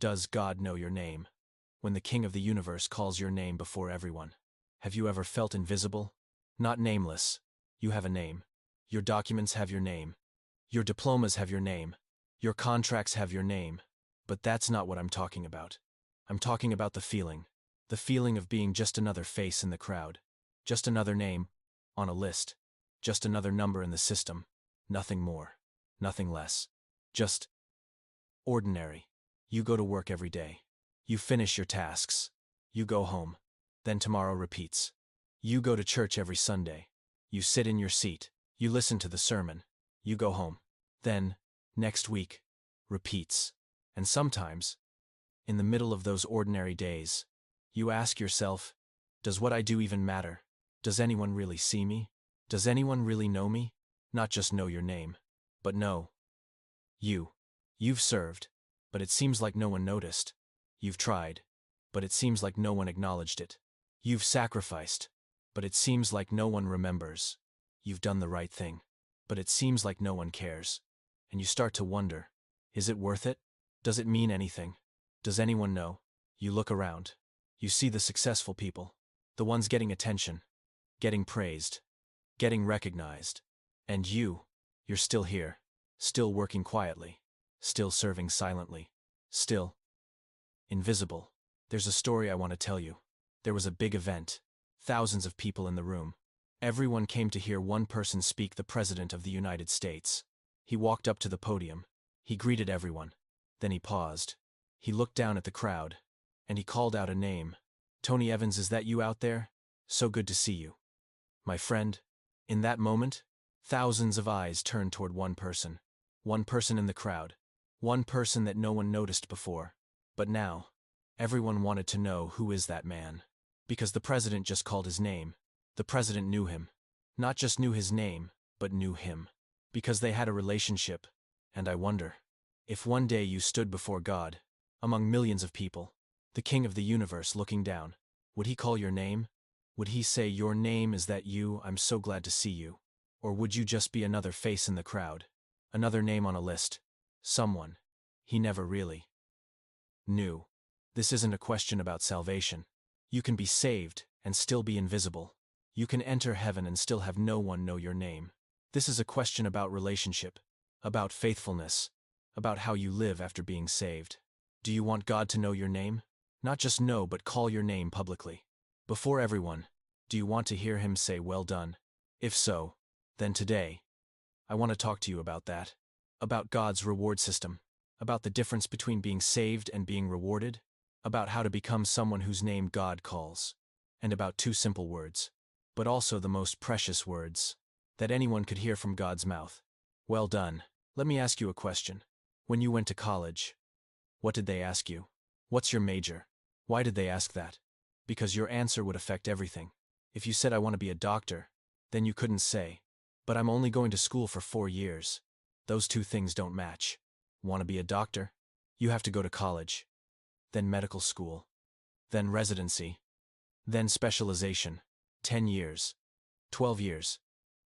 Does God know your name? When the King of the universe calls your name before everyone. Have you ever felt invisible? Not nameless. You have a name. Your documents have your name. Your diplomas have your name. Your contracts have your name. But that's not what I'm talking about. I'm talking about the feeling. The feeling of being just another face in the crowd. Just another name on a list. Just another number in the system. Nothing more. Nothing less. Just ordinary. You go to work every day. You finish your tasks. You go home. Then tomorrow repeats. You go to church every Sunday. You sit in your seat. You listen to the sermon. You go home. Then, next week, repeats. And sometimes, in the middle of those ordinary days, you ask yourself, does what I do even matter? Does anyone really see me? Does anyone really know me? Not just know your name, but know you. You've served, but it seems like no one noticed. You've tried, but it seems like no one acknowledged it. You've sacrificed, but it seems like no one remembers. You've done the right thing, but it seems like no one cares. And you start to wonder, is it worth it? Does it mean anything? Does anyone know? You look around. You see the successful people, the ones getting attention, getting praised, getting recognized. And you're still here, still working quietly, still serving silently, still invisible. There's a story I want to tell you. There was a big event, thousands of people in the room. Everyone came to hear one person speak, the President of the United States. He walked up to the podium. He greeted everyone. Then he paused. He looked down at the crowd, and he called out a name. Tony Evans, is that you out there? So good to see you. My friend. In that moment, thousands of eyes turned toward one person in the crowd, one person that no one noticed before. But now, everyone wanted to know, who is that man? Because the president just called his name. The president knew him. Not just knew his name, but knew him. Because they had a relationship. And I wonder, if one day you stood before God, among millions of people, the King of the universe looking down, would he call your name? Would he say, your name, is that you? I'm so glad to see you. Or would you just be another face in the crowd? Another name on a list? Someone he never really knew. This isn't a question about salvation. You can be saved and still be invisible. You can enter heaven and still have no one know your name. This is a question about relationship, about faithfulness, about how you live after being saved. Do you want God to know your name? Not just know, but call your name publicly. Before everyone, do you want to hear him say, well done? If so, then today, I want to talk to you about that. About God's reward system. About the difference between being saved and being rewarded. About how to become someone whose name God calls. And about two simple words, but also the most precious words that anyone could hear from God's mouth. Well done. Let me ask you a question. When you went to college, what did they ask you? What's your major? Why did they ask that? Because your answer would affect everything. If you said, I want to be a doctor, then you couldn't say, but I'm only going to school for 4 years. Those two things don't match. Want to be a doctor? You have to go to college. Then medical school. Then residency. Then specialization. 10 years. 12 years.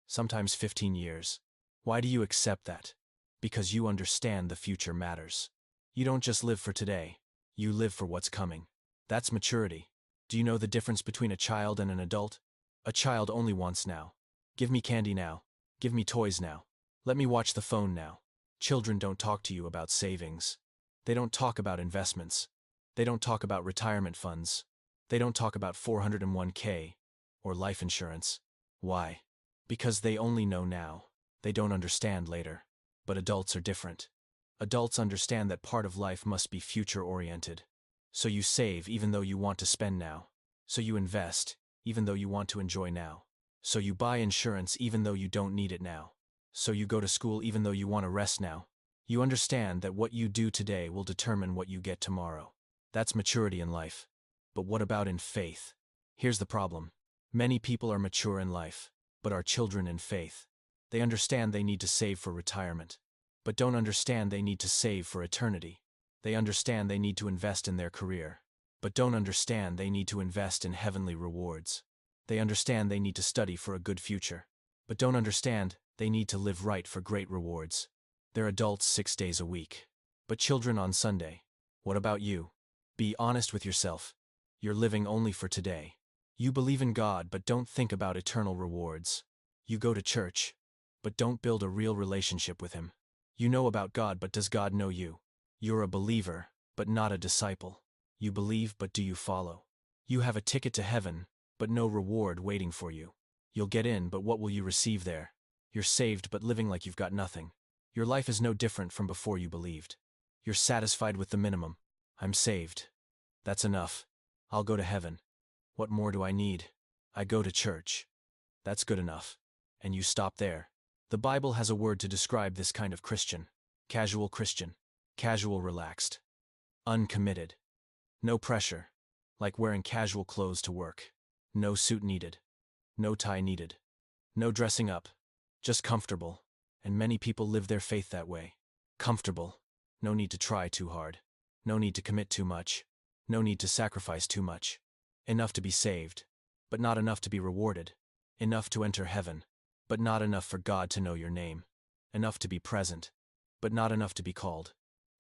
Sometimes 15 years. Why do you accept that? Because you understand the future matters. You don't just live for today. You live for what's coming. That's maturity. Do you know the difference between a child and an adult? A child only wants now. Give me candy now. Give me toys now. Let me watch the phone now. Children don't talk to you about savings. They don't talk about investments. They don't talk about retirement funds. They don't talk about 401k or life insurance. Why? Because they only know now. They don't understand later. But adults are different. Adults understand that part of life must be future-oriented. So you save even though you want to spend now. So you invest even though you want to enjoy now. So you buy insurance even though you don't need it now. So you go to school even though you want to rest now. You understand that what you do today will determine what you get tomorrow. That's maturity in life. But what about in faith? Here's the problem. Many people are mature in life, but are children in faith. They understand they need to save for retirement, but don't understand they need to save for eternity. They understand they need to invest in their career, but don't understand they need to invest in heavenly rewards. They understand they need to study for a good future, but don't understand they need to live right for great rewards. They're adults 6 days a week, but children on Sunday. What about you? Be honest with yourself. You're living only for today. You believe in God but don't think about eternal rewards. You go to church, but don't build a real relationship with Him. You know about God but does God know you? You're a believer, but not a disciple. You believe but do you follow? You have a ticket to heaven, but no reward waiting for you. You'll get in but what will you receive there? You're saved but living like you've got nothing. Your life is no different from before you believed. You're satisfied with the minimum. I'm saved. That's enough. I'll go to heaven. What more do I need? I go to church. That's good enough. And you stop there. The Bible has a word to describe this kind of Christian. Casual Christian. Casual relaxed. Uncommitted. No pressure. Like wearing casual clothes to work. No suit needed. No tie needed. No dressing up. Just comfortable. And many people live their faith that way. Comfortable. No need to try too hard. No need to commit too much. No need to sacrifice too much. Enough to be saved, but not enough to be rewarded. Enough to enter heaven, but not enough for God to know your name. Enough to be present, but not enough to be called.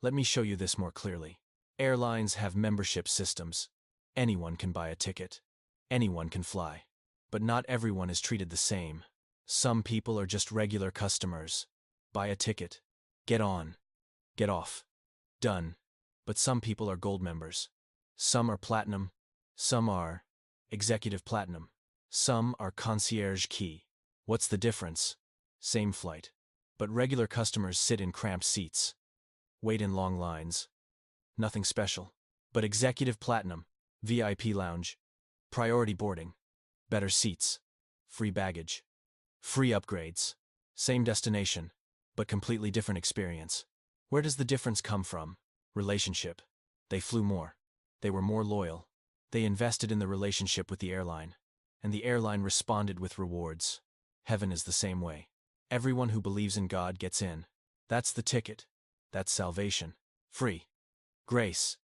Let me show you this more clearly. Airlines have membership systems. Anyone can buy a ticket. Anyone can fly. But not everyone is treated the same. Some people are just regular customers. Buy a ticket. Get on. Get off. Done. But some people are gold members. Some are platinum. Some are executive platinum. Some are concierge key. What's the difference? Same flight. But regular customers sit in cramped seats. Wait in long lines. Nothing special. But executive platinum, VIP lounge, priority boarding, better seats, free baggage, free upgrades, same destination, but completely different experience. Where does the difference come from? Relationship. They flew more. They were more loyal. They invested in the relationship with the airline. And the airline responded with rewards. Heaven is the same way. Everyone who believes in God gets in. That's the ticket. That's salvation. Free. Grace.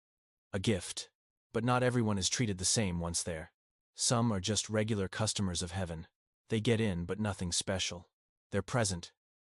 A gift. But not everyone is treated the same once there. Some are just regular customers of heaven. They get in but nothing special. They're present,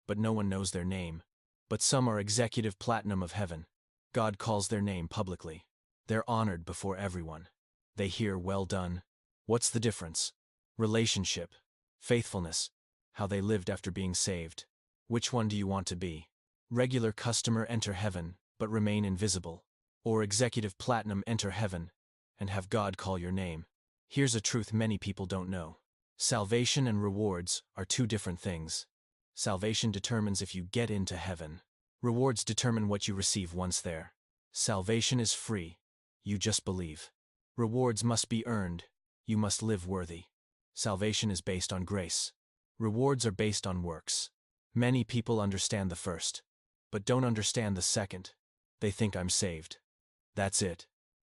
but no one knows their name. But some are executive platinum of heaven. God calls their name publicly. They're honored before everyone. They hear, well done. What's the difference? Relationship. Faithfulness. How they lived after being saved. Which one do you want to be? Regular customer enter heaven, but remain invisible. Or executive platinum enter heaven, and have God call your name. Here's a truth many people don't know. Salvation and rewards are two different things. Salvation determines if you get into heaven. Rewards determine what you receive once there. Salvation is free. You just believe. Rewards must be earned. You must live worthy. Salvation is based on grace. Rewards are based on works. Many people understand the first, but don't understand the second. They think I'm saved. That's it.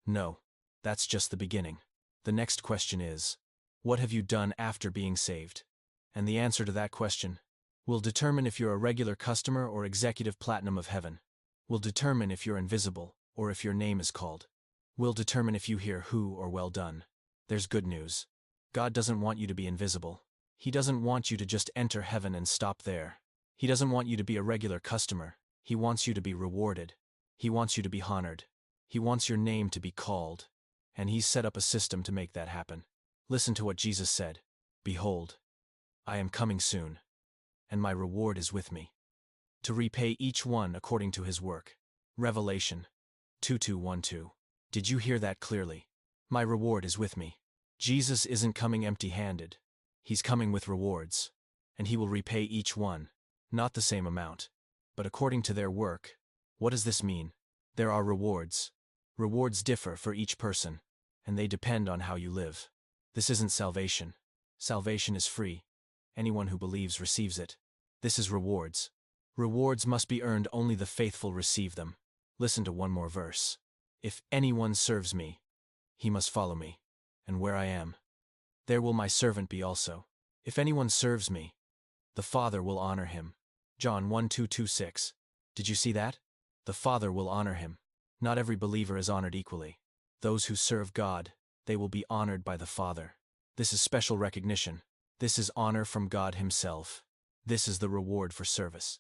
No, that's just the beginning. The next question is, what have you done after being saved? And the answer to that question will determine if you're a regular customer or executive platinum of heaven. Will determine if you're invisible or if your name is called. Will determine if you hear who or well done. There's good news. God doesn't want you to be invisible. He doesn't want you to just enter heaven and stop there. He doesn't want you to be a regular customer. He wants you to be rewarded. He wants you to be honored. He wants your name to be called. And He's set up a system to make that happen. Listen to what Jesus said. Behold, I am coming soon, and my reward is with me, to repay each one according to his work. Revelation 22:12. Did you hear that clearly? My reward is with me. Jesus isn't coming empty-handed. He's coming with rewards, and He will repay each one, not the same amount, but according to their work. What does this mean? There are rewards. Rewards differ for each person, and they depend on how you live. This isn't salvation. Salvation is free. Anyone who believes receives it. This is rewards. Rewards must be earned, only the faithful receive them. Listen to one more verse. If anyone serves me, he must follow me, and where I am, there will my servant be also. If anyone serves me, the Father will honor him. John 1:2-6. Did you see that? The Father will honor him. Not every believer is honored equally. Those who serve God, they will be honored by the Father. This is special recognition. This is honor from God Himself. This is the reward for service.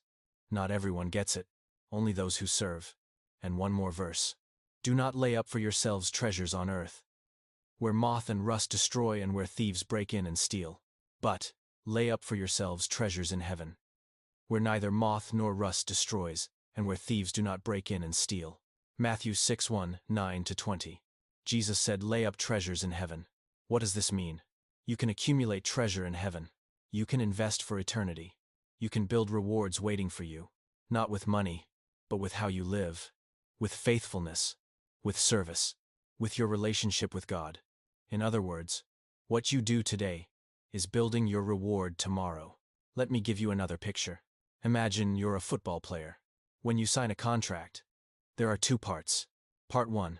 Not everyone gets it, only those who serve. And one more verse. Do not lay up for yourselves treasures on earth, where moth and rust destroy and where thieves break in and steal. But lay up for yourselves treasures in heaven, where neither moth nor rust destroys, and where thieves do not break in and steal. Matthew 6:1-9-20. Jesus said, lay up treasures in heaven. What does this mean? You can accumulate treasure in heaven. You can invest for eternity. You can build rewards waiting for you, not with money, but with how you live, with faithfulness, with service, with your relationship with God. In other words, what you do today is building your reward tomorrow. Let me give you another picture. Imagine you're a football player. When you sign a contract, there are two parts. Part 1,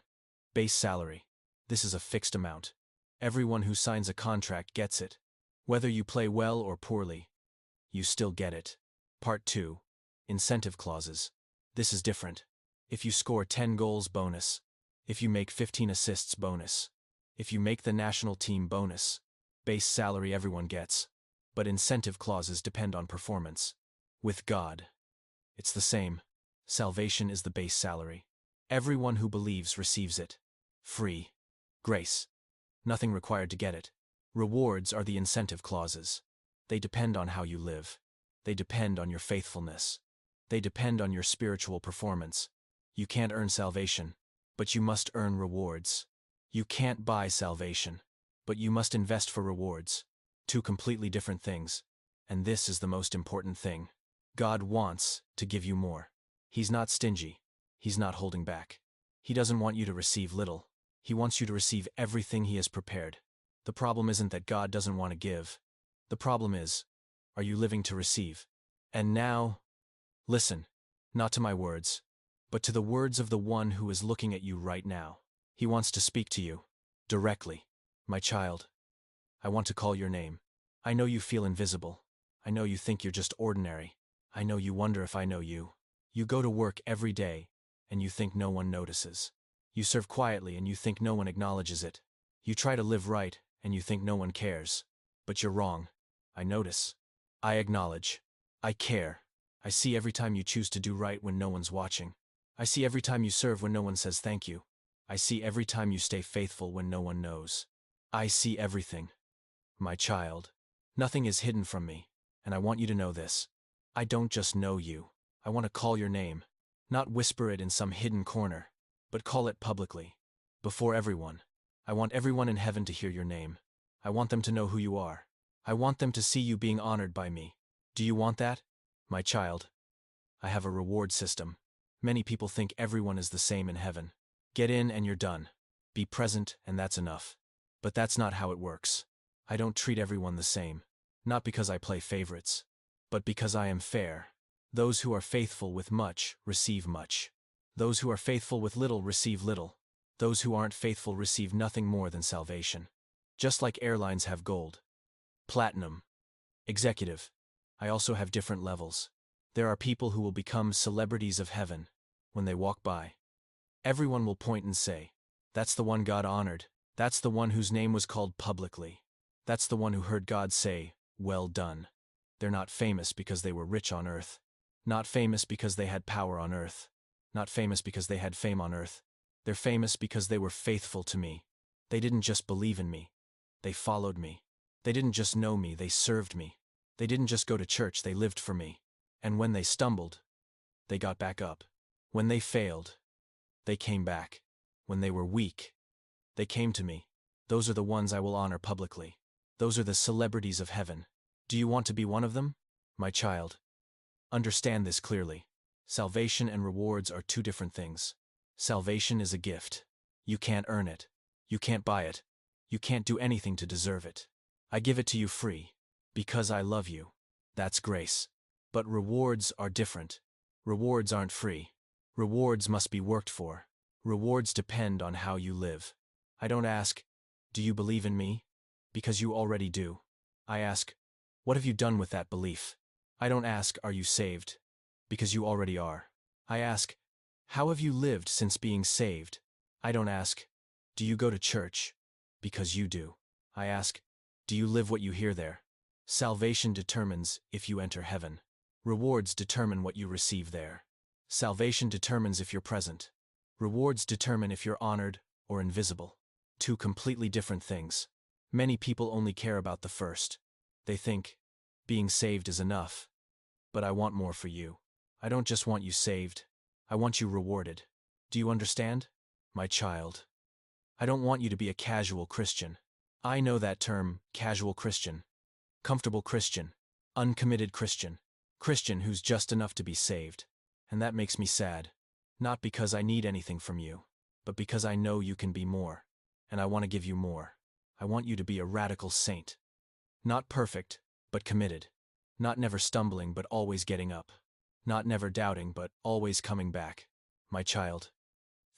base salary. This is a fixed amount. Everyone who signs a contract gets it. Whether you play well or poorly, you still get it. Part 2, incentive clauses. This is different. If you score 10 goals, bonus. If you make 15 assists, bonus. If you make the national team, bonus. Base salary everyone gets, but incentive clauses depend on performance. With God, it's the same. Salvation is the base salary. Everyone who believes receives it. Free. Grace. Nothing required to get it. Rewards are the incentive clauses. They depend on how you live. They depend on your faithfulness. They depend on your spiritual performance. You can't earn salvation, but you must earn rewards. You can't buy salvation, but you must invest for rewards. Two completely different things. And this is the most important thing. God wants to give you more. He's not stingy. He's not holding back. He doesn't want you to receive little. He wants you to receive everything He has prepared. The problem isn't that God doesn't want to give. The problem is, are you living to receive? And now, listen, not to my words, but to the words of the one who is looking at you right now. He wants to speak to you, directly. My child, I want to call your name. I know you feel invisible. I know you think you're just ordinary. I know you wonder if I know you. You go to work every day, and you think no one notices. You serve quietly and you think no one acknowledges it. You try to live right, and you think no one cares. But you're wrong. I notice. I acknowledge. I care. I see every time you choose to do right when no one's watching. I see every time you serve when no one says thank you. I see every time you stay faithful when no one knows. I see everything. My child. Nothing is hidden from me, and I want you to know this. I don't just know you. I want to call your name. Not whisper it in some hidden corner, but call it publicly. Before everyone. I want everyone in heaven to hear your name. I want them to know who you are. I want them to see you being honored by me. Do you want that? My child. I have a reward system. Many people think everyone is the same in heaven. Get in and you're done. Be present and that's enough. But that's not how it works. I don't treat everyone the same. Not because I play favorites, but because I am fair. Those who are faithful with much receive much. Those who are faithful with little receive little. Those who aren't faithful receive nothing more than salvation. Just like airlines have gold, platinum, executive, I also have different levels. There are people who will become celebrities of heaven when they walk by. Everyone will point and say, that's the one God honored. That's the one whose name was called publicly. That's the one who heard God say, well done. They're not famous because they were rich on earth. Not famous because they had power on earth. Not famous because they had fame on earth. They're famous because they were faithful to me. They didn't just believe in me. They followed me. They didn't just know me, they served me. They didn't just go to church, they lived for me. And when they stumbled, they got back up. When they failed, they came back. When they were weak, they came to me. Those are the ones I will honor publicly. Those are the celebrities of heaven. Do you want to be one of them? My child. Understand this clearly. Salvation and rewards are two different things. Salvation is a gift. You can't earn it. You can't buy it. You can't do anything to deserve it. I give it to you free. Because I love you. That's grace. But rewards are different. Rewards aren't free. Rewards must be worked for. Rewards depend on how you live. I don't ask, do you believe in me? Because you already do. I ask, what have you done with that belief? I don't ask, are you saved? Because you already are. I ask, how have you lived since being saved? I don't ask, do you go to church? Because you do. I ask, do you live what you hear there? Salvation determines if you enter heaven. Rewards determine what you receive there. Salvation determines if you're present. Rewards determine if you're honored or invisible. Two completely different things. Many people only care about the first. They think, being saved is enough. But I want more for you. I don't just want you saved. I want you rewarded. Do you understand? My child. I don't want you to be a casual Christian. I know that term, casual Christian. Comfortable Christian. Uncommitted Christian. Christian who's just enough to be saved. And that makes me sad. Not because I need anything from you, but because I know you can be more. And I want to give you more. I want you to be a radical saint. Not perfect, but committed. Not never stumbling, but always getting up. Not never doubting, but always coming back. My child,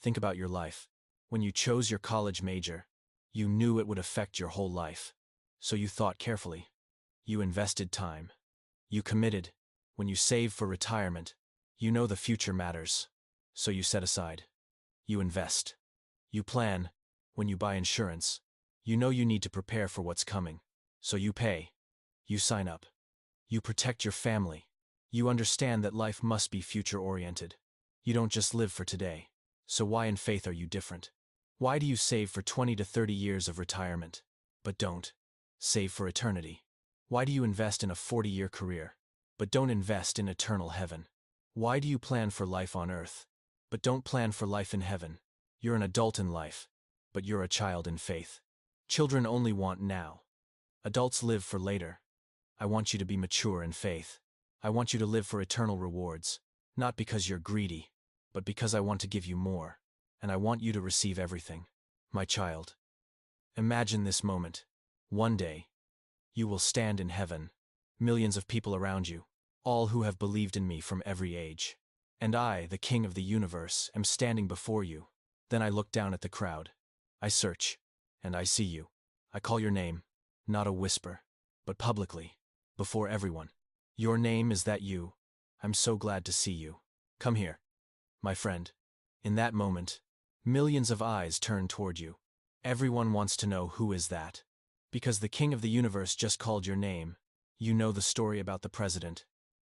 think about your life. When you chose your college major, you knew it would affect your whole life. So you thought carefully. You invested time. You committed. When you save for retirement, you know the future matters. So you set aside. You invest. You plan. When you buy insurance, you know you need to prepare for what's coming. So you pay. You sign up. You protect your family. You understand that life must be future-oriented. You don't just live for today. So why in faith are you different? Why do you save for 20 to 30 years of retirement, but don't save for eternity? Why do you invest in a 40-year career, but don't invest in eternal heaven? Why do you plan for life on earth, but don't plan for life in heaven? You're an adult in life, but you're a child in faith. Children only want now. Adults live for later. I want you to be mature in faith. I want you to live for eternal rewards, not because you're greedy, but because I want to give you more, and I want you to receive everything. My child, imagine this moment. One day, you will stand in heaven, millions of people around you, all who have believed in me from every age. And I, the King of the universe, am standing before you. Then I look down at the crowd. I search, and I see you. I call your name, not a whisper, but publicly, before everyone. Your name is that you. I'm so glad to see you. Come here, my friend. In that moment, millions of eyes turn toward you. Everyone wants to know who is that. Because the King of the universe just called your name. You know the story about the president.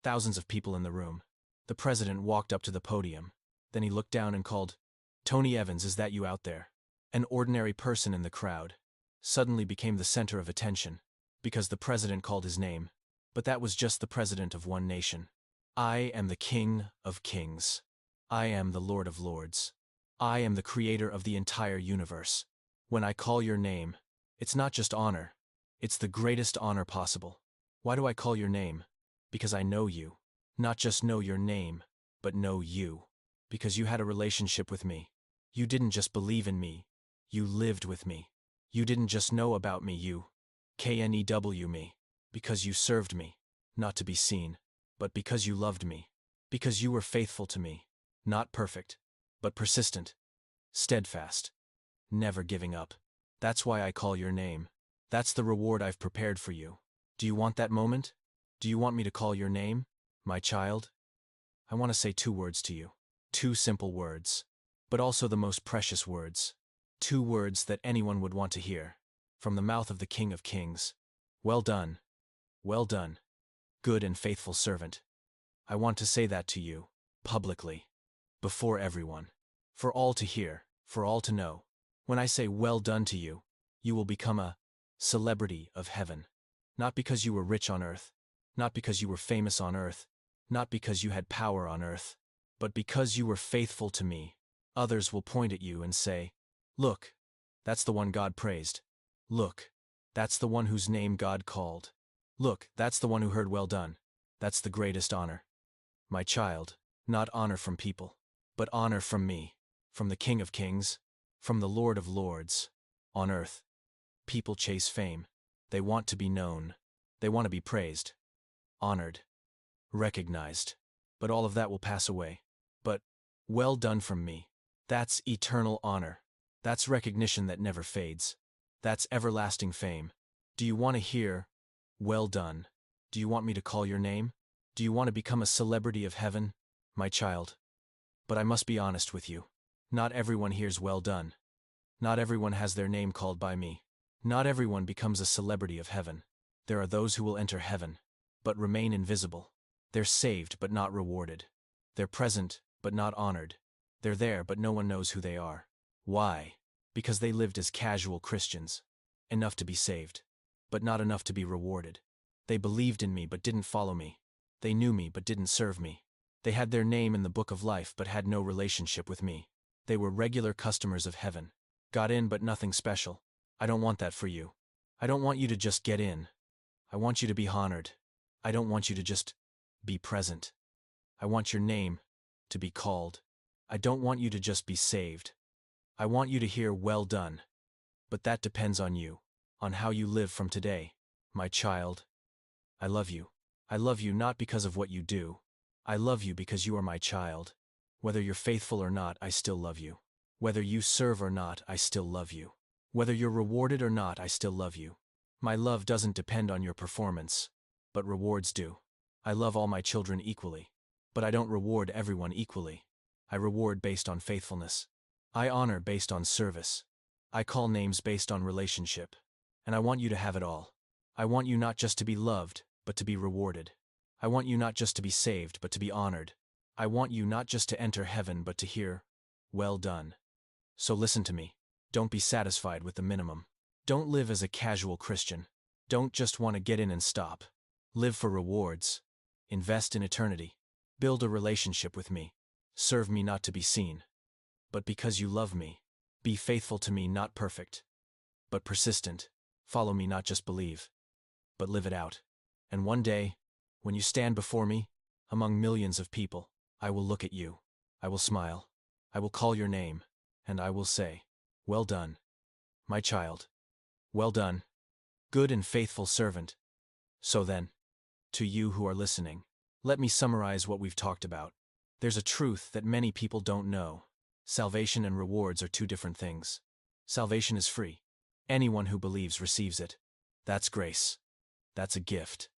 Thousands of people in the room. The president walked up to the podium. Then he looked down and called, "Tony Evans, is that you out there?" An ordinary person in the crowd suddenly became the center of attention, because the president called his name. But that was just the president of one nation. I am the King of Kings. I am the Lord of Lords. I am the creator of the entire universe. When I call your name, it's not just honor. It's the greatest honor possible. Why do I call your name? Because I know you. Not just know your name, but know you. Because you had a relationship with me. You didn't just believe in me. You lived with me. You didn't just know about me, you KNEW me. Because you served me, not to be seen, but because you loved me. Because you were faithful to me. Not perfect, but persistent. Steadfast. Never giving up. That's why I call your name. That's the reward I've prepared for you. Do you want that moment? Do you want me to call your name, my child? I want to say 2 words to you. 2 simple words, but also the most precious words. 2 words that anyone would want to hear, from the mouth of the King of Kings. Well done. Well done, good and faithful servant. I want to say that to you, publicly, before everyone, for all to hear, for all to know. When I say well done to you, you will become a celebrity of heaven. Not because you were rich on earth, not because you were famous on earth, not because you had power on earth, but because you were faithful to me. Others will point at you and say, "Look, that's the one God praised. Look, that's the one whose name God called. Look, that's the one who heard well done." That's the greatest honor. My child, not honor from people, but honor from me, from the King of Kings, from the Lord of Lords. On earth, people chase fame. They want to be known. They want to be praised, honored, recognized. But all of that will pass away. But, well done from me. That's eternal honor. That's recognition that never fades. That's everlasting fame. Do you want to hear, well done? Do you want me to call your name? Do you want to become a celebrity of heaven, my child? But I must be honest with you. Not everyone hears well done. Not everyone has their name called by me. Not everyone becomes a celebrity of heaven. There are those who will enter heaven, but remain invisible. They're saved but not rewarded. They're present but not honored. They're there, but no one knows who they are. Why? Because they lived as casual Christians. Enough to be saved, but not enough to be rewarded. They believed in me but didn't follow me. They knew me but didn't serve me. They had their name in the book of life but had no relationship with me. They were regular customers of heaven. Got in but nothing special. I don't want that for you. I don't want you to just get in. I want you to be honored. I don't want you to just be present. I want your name to be called. I don't want you to just be saved. I want you to hear, "Well done." But that depends on you, on how you live from today. My child, I love you. I love you not because of what you do. I love you because you are my child. Whether you're faithful or not, I still love you. Whether you serve or not, I still love you. Whether you're rewarded or not, I still love you. My love doesn't depend on your performance, but rewards do. I love all my children equally, but I don't reward everyone equally. I reward based on faithfulness. I honor based on service. I call names based on relationship. And I want you to have it all. I want you not just to be loved, but to be rewarded. I want you not just to be saved, but to be honored. I want you not just to enter heaven, but to hear, "Well done." So listen to me. Don't be satisfied with the minimum. Don't live as a casual Christian. Don't just want to get in and stop. Live for rewards. Invest in eternity. Build a relationship with me. Serve me not to be seen, but because you love me. Be faithful to me, not perfect, but persistent. Follow me, not just believe, but live it out. And one day, when you stand before me, among millions of people, I will look at you. I will smile. I will call your name, and I will say, "Well done, my child. Well done, good and faithful servant." So then, to you who are listening, let me summarize what we've talked about. There's a truth that many people don't know. Salvation and rewards are two different things. Salvation is free. Anyone who believes receives it. That's grace. That's a gift.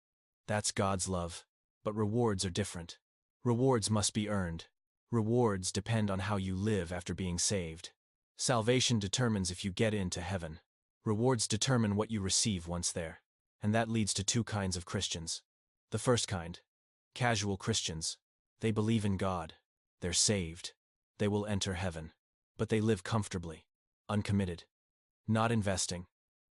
That's God's love. But rewards are different. Rewards must be earned. Rewards depend on how you live after being saved. Salvation determines if you get into heaven. Rewards determine what you receive once there. And that leads to two kinds of Christians. The first kind, casual Christians. They believe in God. They're saved. They will enter heaven. But they live comfortably, uncommitted, not investing,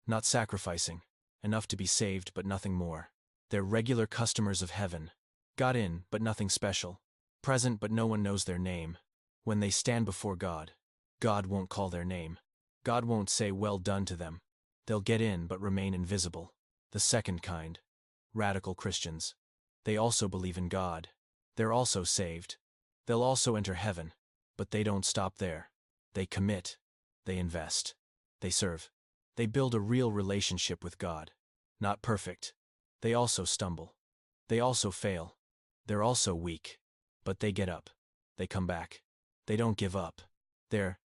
not sacrificing, enough to be saved but nothing more. They're regular customers of heaven. Got in, but nothing special. Present, but no one knows their name. When they stand before God, God won't call their name. God won't say, "Well done" to them. They'll get in but remain invisible. The second kind, radical Christians. They also believe in God. They're also saved. They'll also enter heaven. But they don't stop there. They commit. They invest. They serve. They build a real relationship with God. Not perfect. They also stumble. They also fail. They're also weak. But they get up. They come back. They don't give up. They're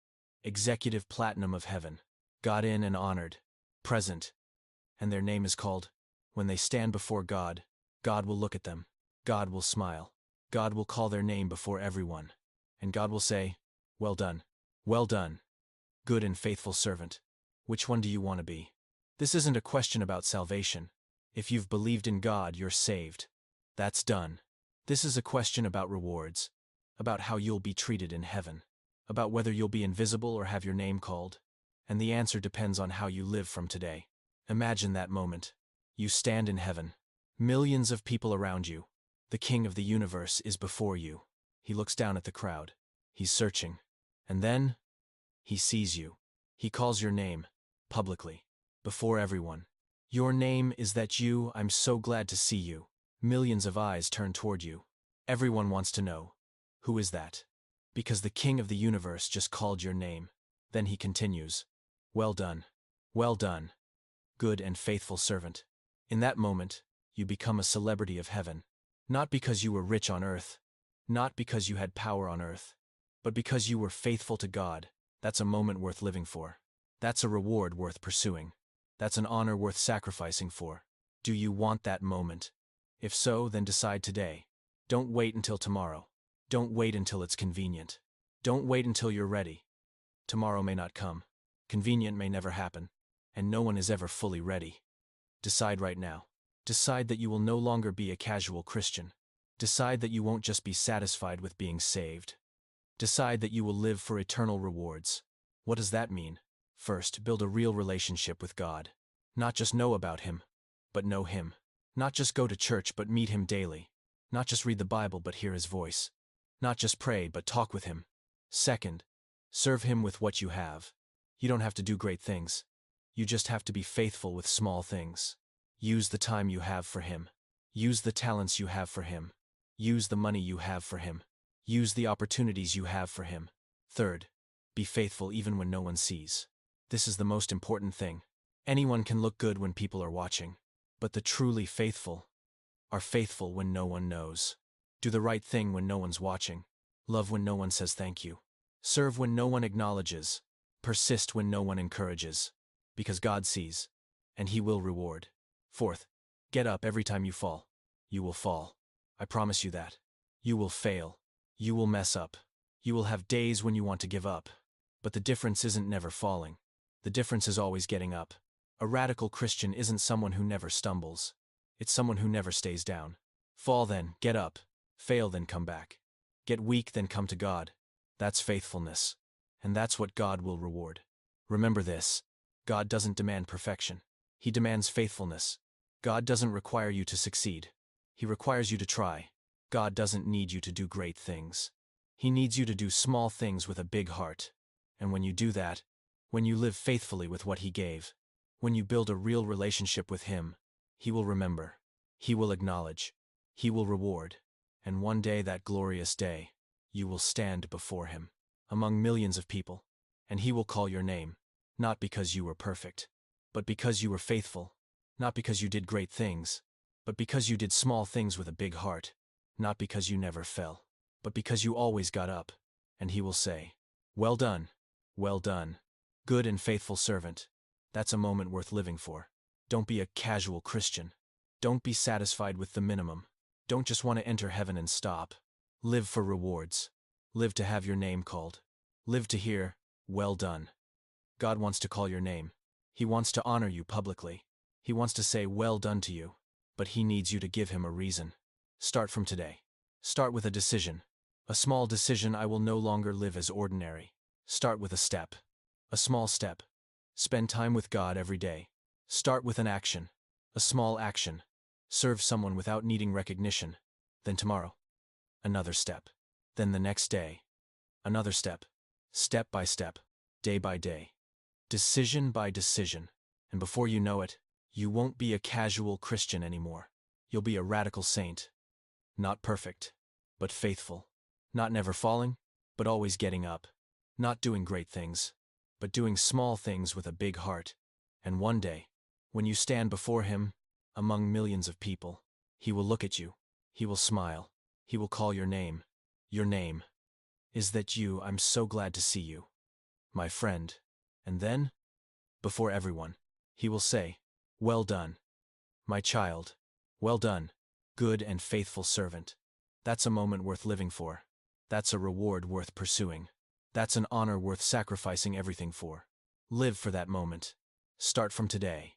executive platinum of heaven. Got in and honored. Present. And their name is called. When they stand before God, God will look at them. God will smile. God will call their name before everyone. And God will say, "Well done. Well done, good and faithful servant." Which one do you want to be? This isn't a question about salvation. If you've believed in God, you're saved. That's done. This is a question about rewards, about how you'll be treated in heaven, about whether you'll be invisible or have your name called. And the answer depends on how you live from today. Imagine that moment. You stand in heaven. Millions of people around you. The King of the universe is before you. He looks down at the crowd. He's searching. And then, he sees you. He calls your name, publicly, before everyone. Your name is that you. I'm so glad to see you. Millions of eyes turn toward you. Everyone wants to know, who is that? Because the King of the universe just called your name. Then he continues, "Well done. Well done, good and faithful servant." In that moment, you become a celebrity of heaven. Not because you were rich on earth, not because you had power on earth, but because you were faithful to God. That's a moment worth living for. That's a reward worth pursuing. That's an honor worth sacrificing for. Do you want that moment? If so, then decide today. Don't wait until tomorrow. Don't wait until it's convenient. Don't wait until you're ready. Tomorrow may not come. Convenient may never happen. And no one is ever fully ready. Decide right now. Decide that you will no longer be a casual Christian. Decide that you won't just be satisfied with being saved, Decide that you will live for eternal rewards. What does that mean? First, build a real relationship with God. Not just know about Him, but know Him. Not just go to church, but meet Him daily. Not just read the Bible, but hear His voice. Not just pray, but talk with Him. Second, serve Him with what you have. You don't have to do great things. You just have to be faithful with small things. Use the time you have for Him. Use the talents you have for Him. Use the money you have for Him. Use the opportunities you have for Him. Third, be faithful even when no one sees. This is the most important thing. Anyone can look good when people are watching, but the truly faithful are faithful when no one knows. Do the right thing when no one's watching. Love when no one says thank you. Serve when no one acknowledges. Persist when no one encourages. Because God sees, and He will reward. Fourth, get up every time you fall. You will fall. I promise you that. You will fail. You will mess up. You will have days when you want to give up. But the difference isn't never falling. The difference is always getting up. A radical Christian isn't someone who never stumbles. It's someone who never stays down. Fall then, get up. Fail then, come back. Get weak then, come to God. That's faithfulness. And that's what God will reward. Remember this. God doesn't demand perfection. He demands faithfulness. God doesn't require you to succeed. He requires you to try. God doesn't need you to do great things. He needs you to do small things with a big heart. And when you do that, when you live faithfully with what He gave, when you build a real relationship with Him, He will remember. He will acknowledge. He will reward. And one day, that glorious day, you will stand before Him, among millions of people, and He will call your name, not because you were perfect, but because you were faithful, not because you did great things, but because you did small things with a big heart, not because you never fell, but because you always got up, and He will say, well done, good and faithful servant. That's a moment worth living for. Don't be a casual Christian. Don't be satisfied with the minimum. Don't just want to enter heaven and stop. Live for rewards. Live to have your name called. Live to hear, well done. God wants to call your name. He wants to honor you publicly. He wants to say well done to you. But He needs you to give Him a reason. Start from today. Start with a decision. A small decision: I will no longer live as ordinary. Start with a step. A small step. Spend time with God every day. Start with an action. A small action. Serve someone without needing recognition. Then tomorrow, another step. Then the next day, another step. Step by step, day by day. Decision by decision. And before you know it, you won't be a casual Christian anymore. You'll be a radical saint. Not perfect, but faithful. Not never falling, but always getting up. Not doing great things, but doing small things with a big heart. And one day, when you stand before Him, among millions of people, He will look at you. He will smile. He will call your name. Your name. Is that you? I'm so glad to see you, my friend. And then, before everyone, He will say, well done, my child. Well done, good and faithful servant. That's a moment worth living for. That's a reward worth pursuing. That's an honor worth sacrificing everything for. Live for that moment. Start from today.